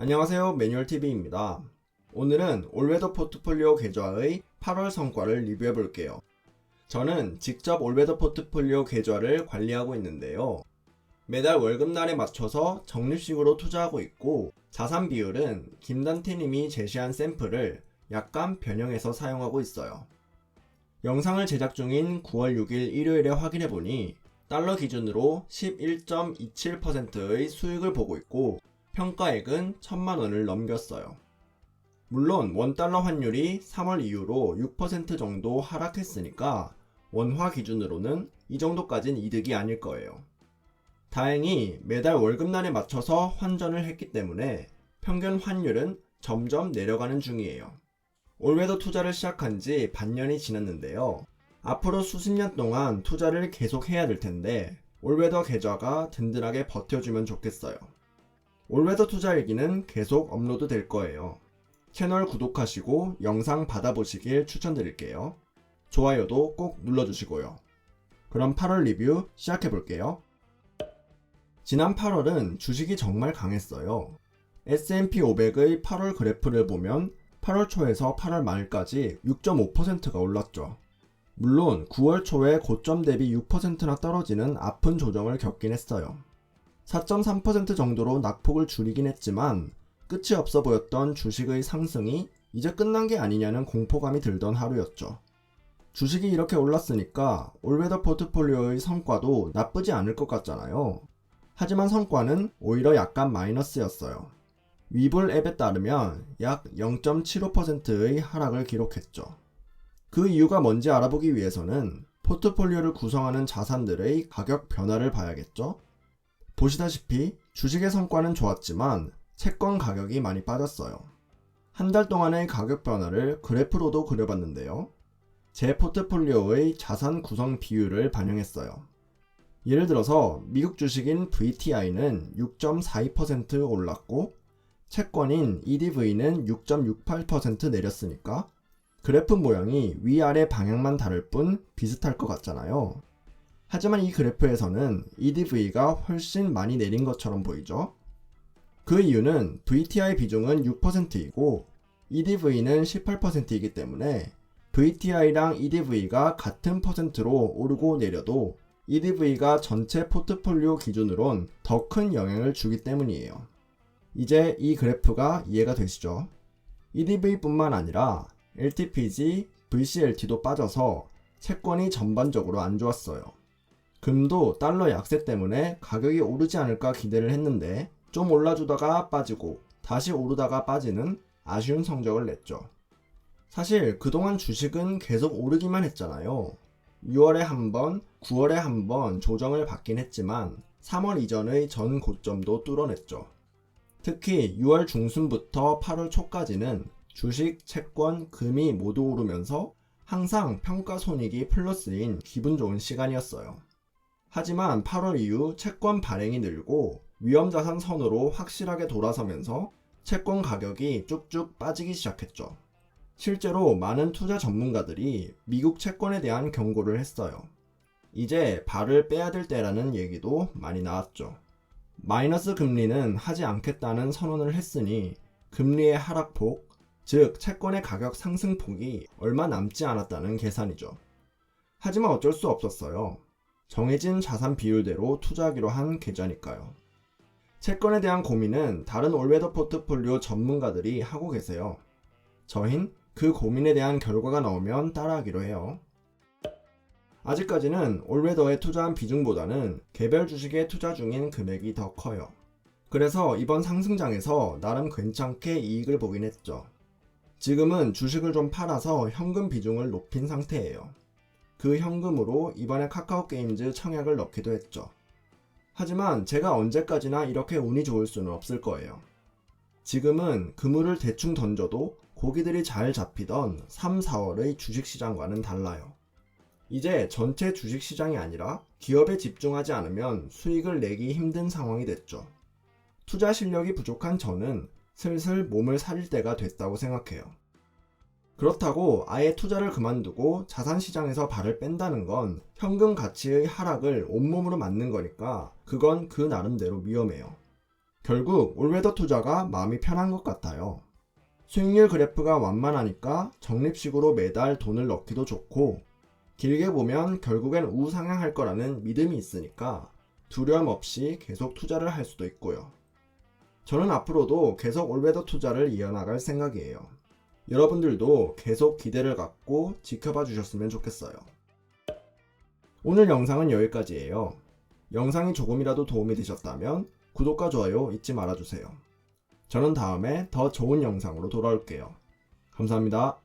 안녕하세요, 매뉴얼TV입니다. 오늘은 올웨더 포트폴리오 계좌의 8월 성과를 리뷰해 볼게요. 저는 직접 올웨더 포트폴리오 계좌를 관리하고 있는데요. 매달 월급날에 맞춰서 적립식으로 투자하고 있고, 자산 비율은 김단태님이 제시한 샘플을 약간 변형해서 사용하고 있어요. 영상을 제작 중인 9월 6일 일요일에 확인해보니 달러 기준으로 11.27%의 수익을 보고 있고, 평가액은 1000만원을 넘겼어요. 물론 원달러 환율이 3월 이후로 6% 정도 하락했으니까 원화 기준으로는 이 정도까진 이득이 아닐 거예요. 다행히 매달 월급날에 맞춰서 환전을 했기 때문에 평균 환율은 점점 내려가는 중이에요. 올웨더 투자를 시작한 지 반년이 지났는데요. 앞으로 수십 년 동안 투자를 계속 해야 될 텐데 올웨더 계좌가 든든하게 버텨주면 좋겠어요. 올웨더 투자 일기는 계속 업로드 될 거예요. 채널 구독하시고 영상 받아보시길 추천드릴게요. 좋아요도 꼭 눌러주시고요. 그럼 8월 리뷰 시작해볼게요. 지난 8월은 주식이 정말 강했어요. S&P 500의 8월 그래프를 보면 8월 초에서 8월 말까지 6.5%가 올랐죠. 물론 9월 초에 고점 대비 6%나 떨어지는 아픈 조정을 겪긴 했어요. 4.3% 정도로 낙폭을 줄이긴 했지만 끝이 없어 보였던 주식의 상승이 이제 끝난 게 아니냐는 공포감이 들던 하루였죠. 주식이 이렇게 올랐으니까 올웨더 포트폴리오의 성과도 나쁘지 않을 것 같잖아요. 하지만 성과는 오히려 약간 마이너스였어요. 위블 앱에 따르면 약 0.75%의 하락을 기록했죠. 그 이유가 뭔지 알아보기 위해서는 포트폴리오를 구성하는 자산들의 가격 변화를 봐야겠죠. 보시다시피 주식의 성과는 좋았지만 채권 가격이 많이 빠졌어요. 한 달 동안의 가격 변화를 그래프로도 그려봤는데요. 제 포트폴리오의 자산 구성 비율을 반영했어요. 예를 들어서 미국 주식인 VTI는 6.42% 올랐고 채권인 EDV는 6.68% 내렸으니까 그래프 모양이 위아래 방향만 다를 뿐 비슷할 것 같잖아요. 하지만 이 그래프에서는 EDV가 훨씬 많이 내린 것처럼 보이죠? 그 이유는 VTI 비중은 6%이고 EDV는 18%이기 때문에 VTI랑 EDV가 같은 퍼센트로 오르고 내려도 EDV가 전체 포트폴리오 기준으론 더 큰 영향을 주기 때문이에요. 이제 이 그래프가 이해가 되시죠? EDV뿐만 아니라 LTPG, VCLT도 빠져서 채권이 전반적으로 안 좋았어요. 금도 달러 약세 때문에 가격이 오르지 않을까 기대를 했는데 좀 올라주다가 빠지고 다시 오르다가 빠지는 아쉬운 성적을 냈죠. 사실 그동안 주식은 계속 오르기만 했잖아요. 6월에 한 번, 9월에 한 번 조정을 받긴 했지만 3월 이전의 전 고점도 뚫어냈죠. 특히 6월 중순부터 8월 초까지는 주식, 채권, 금이 모두 오르면서 항상 평가손익이 플러스인 기분 좋은 시간이었어요. 하지만 8월 이후 채권 발행이 늘고 위험자산 선으로 확실하게 돌아서면서 채권 가격이 쭉쭉 빠지기 시작했죠. 실제로 많은 투자 전문가들이 미국 채권에 대한 경고를 했어요. 이제 발을 빼야 될 때라는 얘기도 많이 나왔죠. 마이너스 금리는 하지 않겠다는 선언을 했으니 금리의 하락폭, 즉 채권의 가격 상승폭이 얼마 남지 않았다는 계산이죠. 하지만 어쩔 수 없었어요. 정해진 자산 비율대로 투자하기로 한 계좌니까요. 채권에 대한 고민은 다른 올웨더 포트폴리오 전문가들이 하고 계세요. 저흰 그 고민에 대한 결과가 나오면 따라하기로 해요. 아직까지는 올웨더에 투자한 비중보다는 개별 주식에 투자 중인 금액이 더 커요. 그래서 이번 상승장에서 나름 괜찮게 이익을 보긴 했죠. 지금은 주식을 좀 팔아서 현금 비중을 높인 상태예요. 그 현금으로 이번에 카카오게임즈 청약을 넣기도 했죠. 하지만 제가 언제까지나 이렇게 운이 좋을 수는 없을 거예요. 지금은 그물을 대충 던져도 고기들이 잘 잡히던 3, 4월의 주식시장과는 달라요. 이제 전체 주식시장이 아니라 기업에 집중하지 않으면 수익을 내기 힘든 상황이 됐죠. 투자 실력이 부족한 저는 슬슬 몸을 사릴 때가 됐다고 생각해요. 그렇다고 아예 투자를 그만두고 자산시장에서 발을 뺀다는 건 현금 가치의 하락을 온몸으로 맞는 거니까 그건 그 나름대로 위험해요. 결국 올웨더 투자가 마음이 편한 것 같아요. 수익률 그래프가 완만하니까 적립식으로 매달 돈을 넣기도 좋고, 길게 보면 결국엔 우상향할 거라는 믿음이 있으니까 두려움 없이 계속 투자를 할 수도 있고요. 저는 앞으로도 계속 올웨더 투자를 이어나갈 생각이에요. 여러분들도 계속 기대를 갖고 지켜봐 주셨으면 좋겠어요. 오늘 영상은 여기까지예요. 영상이 조금이라도 도움이 되셨다면 구독과 좋아요 잊지 말아주세요. 저는 다음에 더 좋은 영상으로 돌아올게요. 감사합니다.